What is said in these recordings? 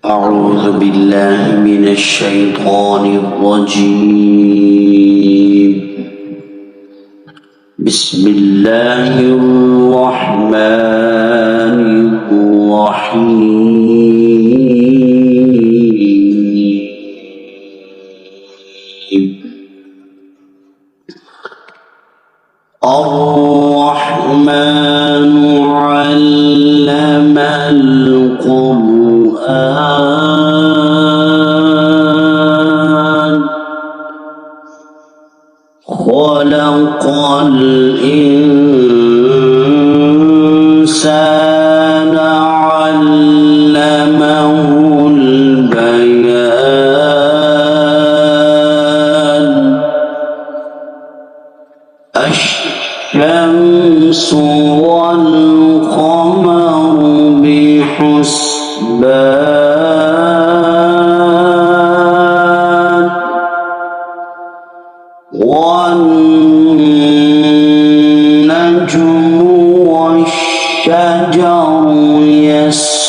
أعوذ بالله من الشيطان الرجيم. بسم الله الرحمن الرحيم. الرحمن علم القرآن خلق الإنسان علمه البيان. الشمس والقمر بحسبان والنجم والشجر يسجدان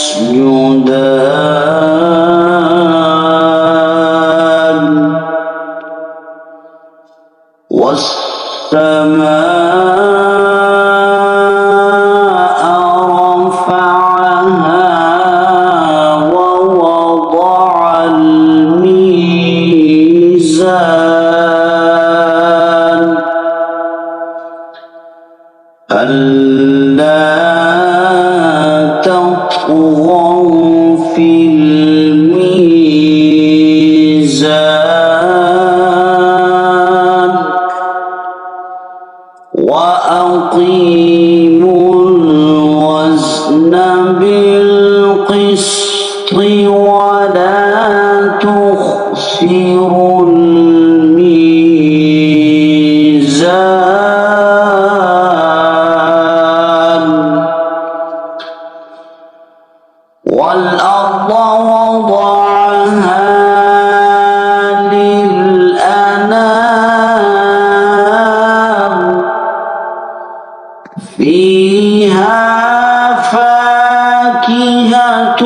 والسماء رفعها ووضع الميزان ألا تطغوا في الميزان وأقيموا الوزن بالقسط ولا تخسروا الميزان. والأرض وضعها للأنام فيها فاكهة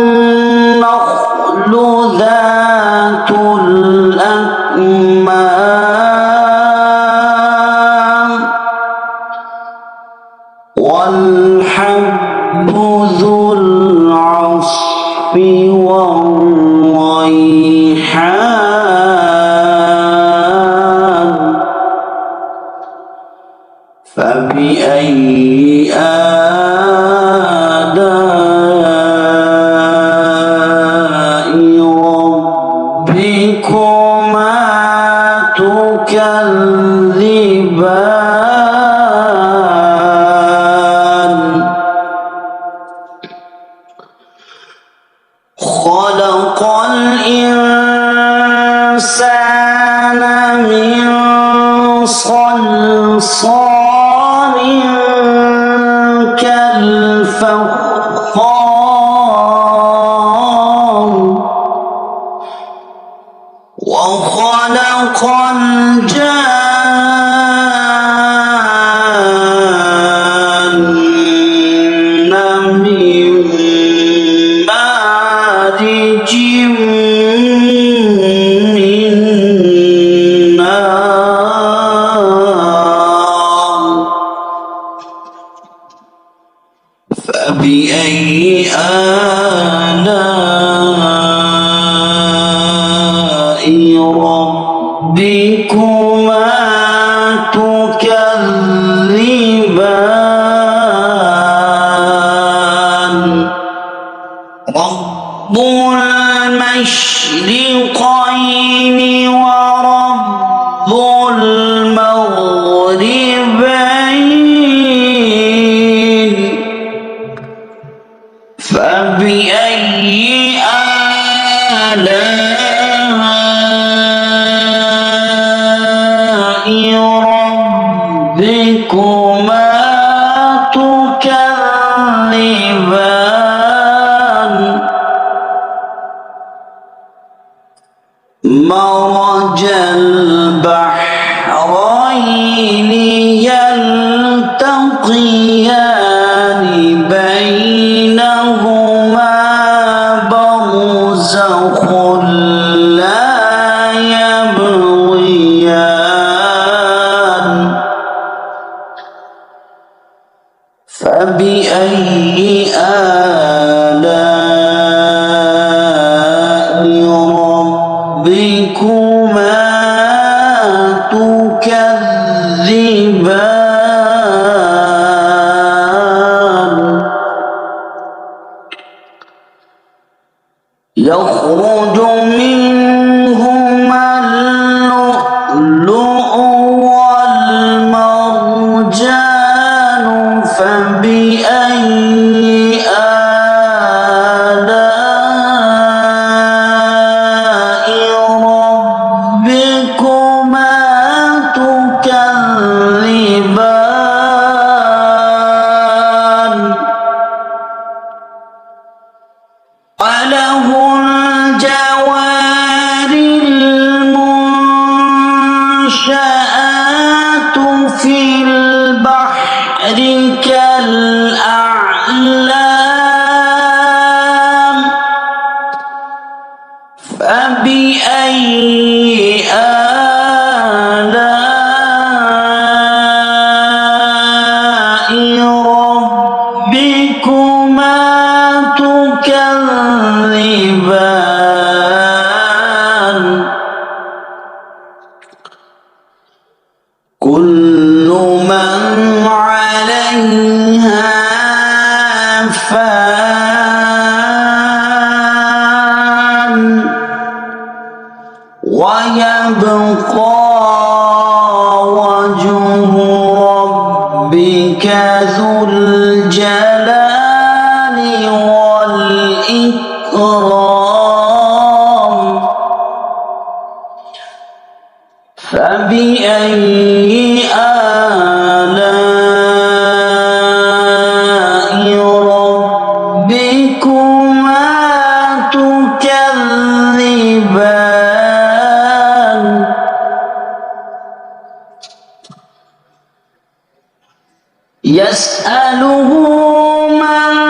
والنخل ذات الأكمام والحب ذو العصف والريحان. فبأي آلاء ربكما تكذبان. خلق الإنسان من صلصال كالفخار وخلق الجان من مارج من نار. فبأي آلاء ربكما تكذبان. رب المشرقين ورب المغربين. فبأي آلاء ربكما تكذبان. مرج البحرين يلتقيان بينهما آلاء ربكما تكذبان يخرج منهما اللؤلؤ والمرجان فبأي آلاء ربكما تكذبان وله الجوار المنشآت في البحر كالأعلام فبأي آلاء ربكما تكذبان كل من عليها فان ويبقى وجه ربك ذو الجلال والإكرام فبأي آلاء ربكما تكذبان يسأله من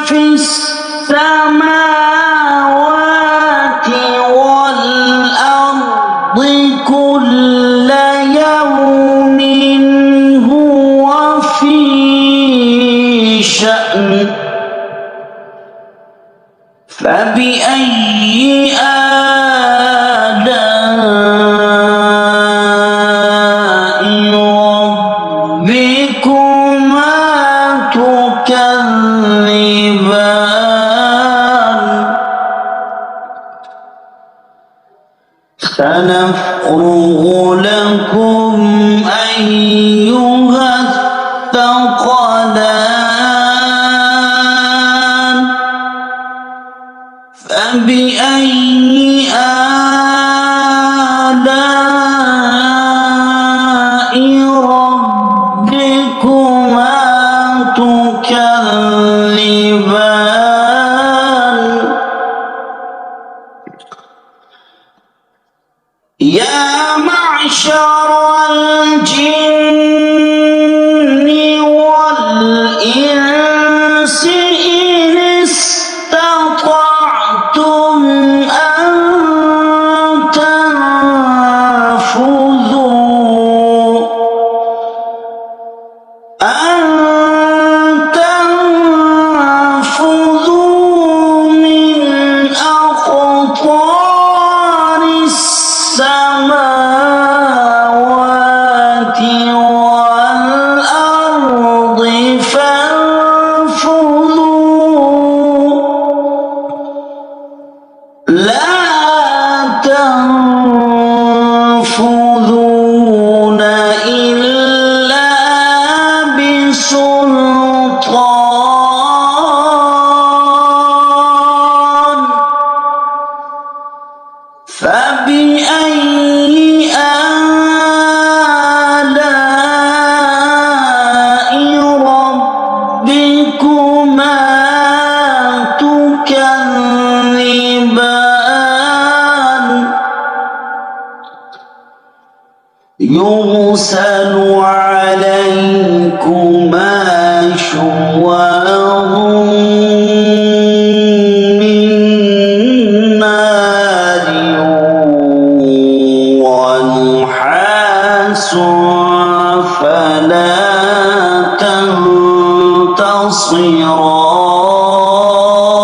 في السماوات والأرض كل يوم هو في شأن فبأي آلاء ربكما تكذبان سنفرغ لكم أيها الثقلان فبأي آلاء ربكما تكذبان يا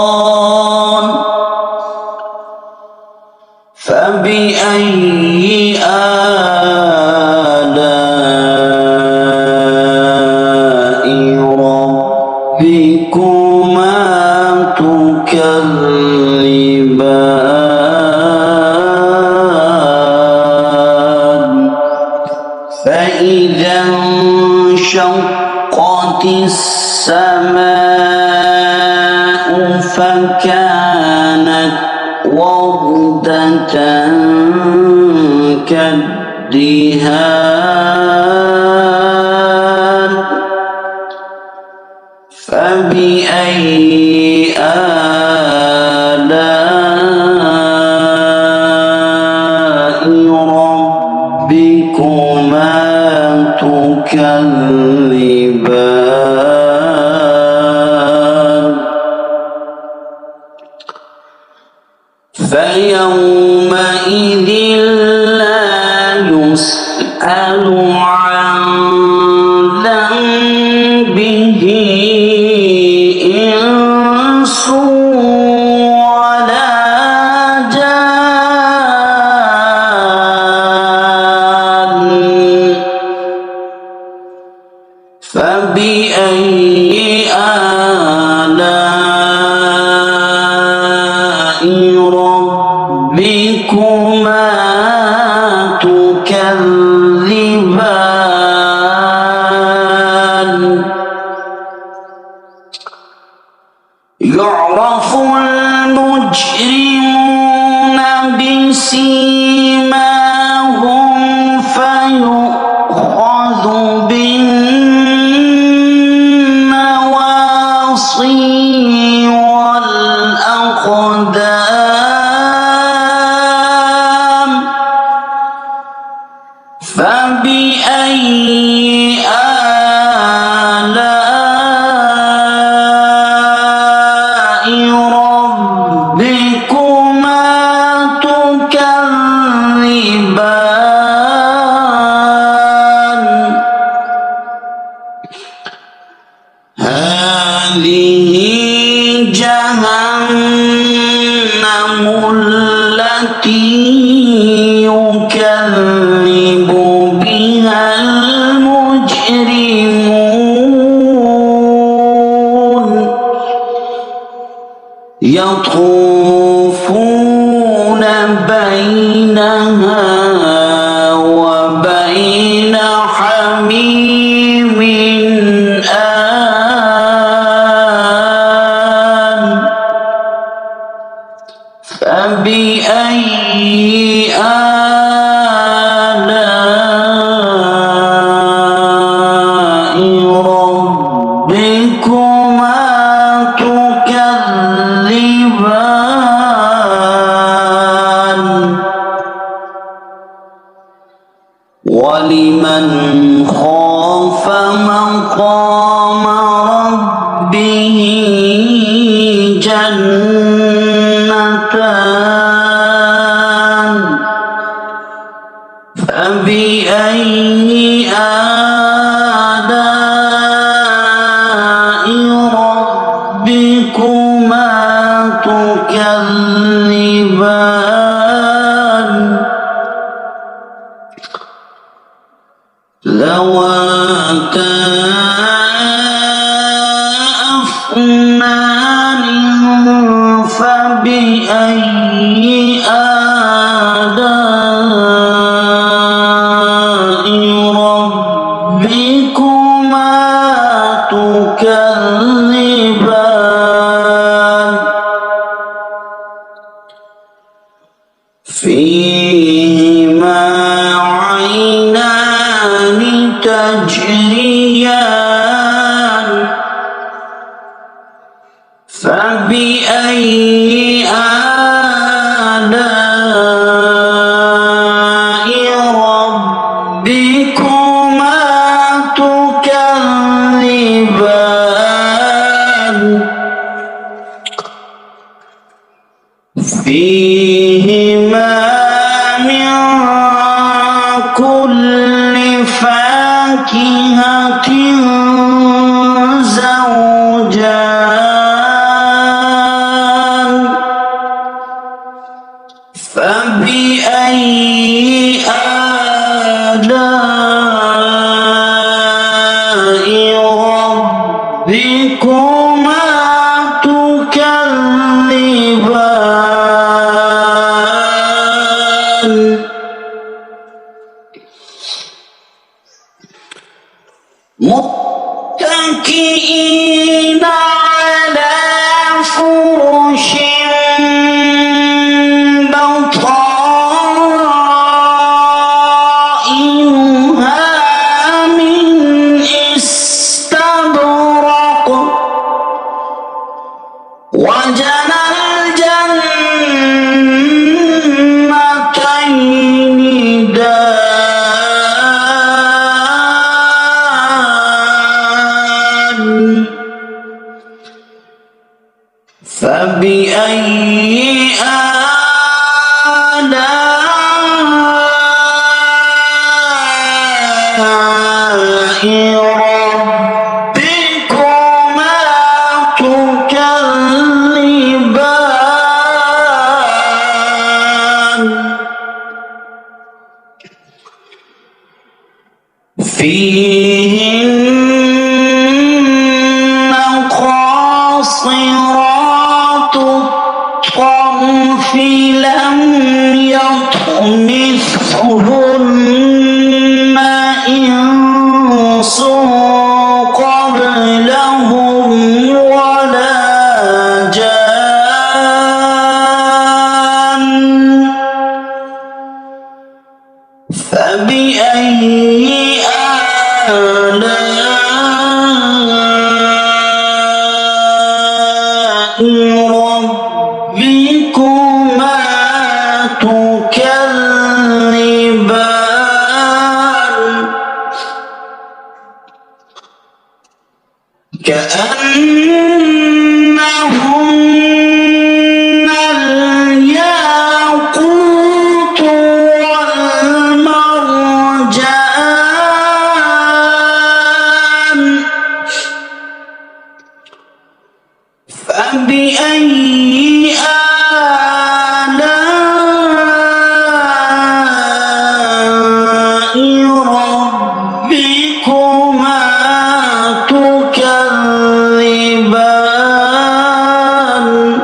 خيران فبأي آلاء ربكما تكذبان فإذا انشقت السماء فكانت وردة كالدهان فبأي آلاء ربكما تكذبان فيومئذ لا يسأل عن ذنبه إنس ولا جان فبأي آلاء ربكما تكذبان يعرف المجرمون بسيماهم فيؤخذ بالنواصي والأقدام فبأي آلاء ربكما تكذبان هذه جهنم التي يكذب بها المجرمون يطوفون بينها وبين حميم آن فبأي آلاء ربكما تكذبان ولمن خاف مقام ربه جنتان فبأي آلاء ربكما تكذبان ذواتا أفنان فبأي آلاء ربكما تكذبان فيهما عينان تجريان فبأي آلاء ربكما تكذبان فيهما من كل فاكهة زوجان وجنى الجنتين دان فبأي آلاء ربكما تكذبان فيهن قاصرات الطرف لم يطمثهن إنس قبلهم ولا جان فبأي آلاء ربكما تكذبان كأنهن الياقوت والمرجان فبأي آلاء ربكما تكذبان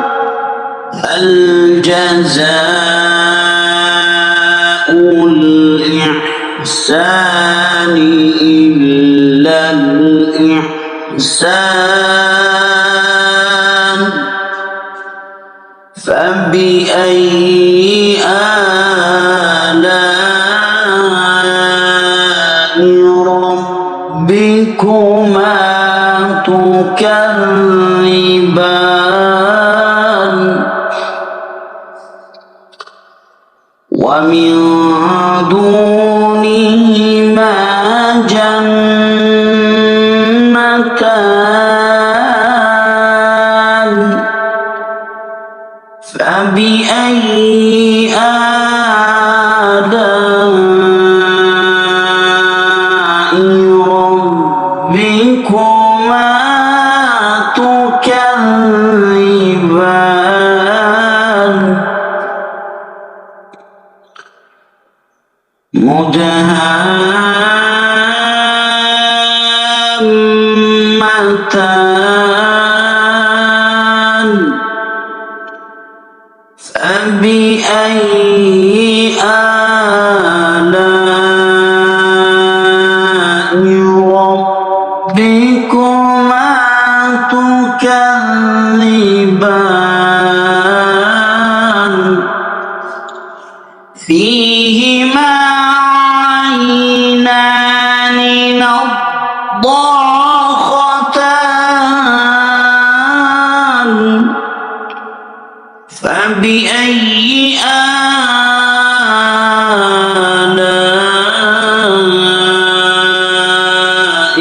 هل جزاء الإحسان إلا الإحسان فبأي آلاء ربكما تكذبان ومن دونهما جنتان فبأي آلاء ربكما تكذبان مدهامتان فبأي آلاء ربكما تكذبان فيهما عينان نضاختان فبأي آلاء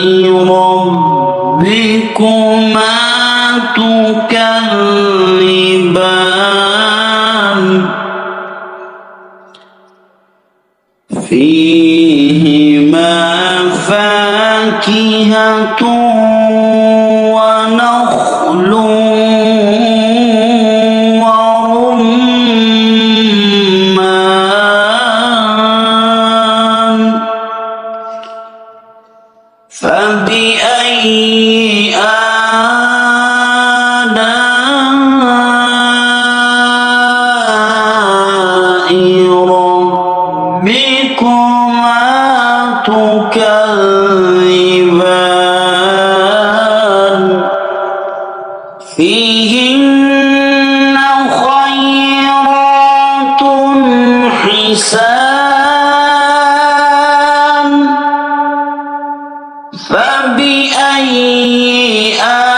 ربكما تكذبان فيهما فاكهة ونخل ورمان فبأي آلاء ربكما تكذبان فيهن خيرات حسان فبأي آلاء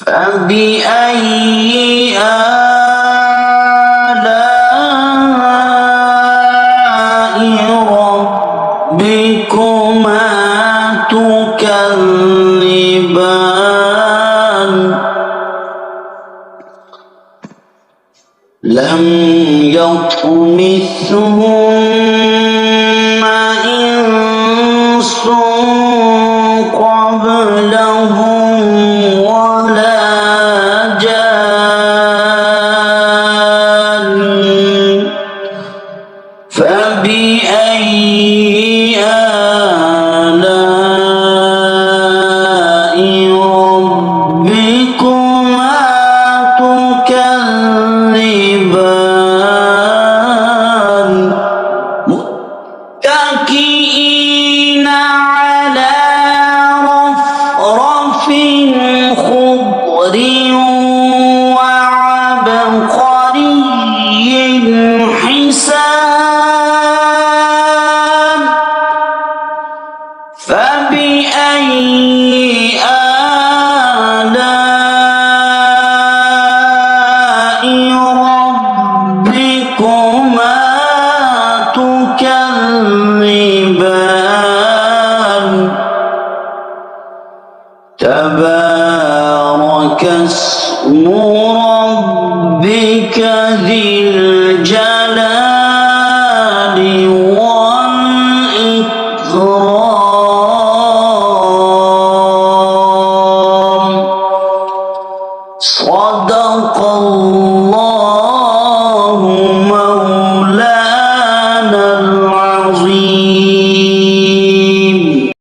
فبأي آلاء ربكما تكذبان لم يطمثهن إنس قبلهم ولا جان فبأي آلاء ربكما تكذبان متكئين على رفرف خضر وعبقري حسان فبأي آلاء ربكما تكذبان تبارك اسم ربك ذي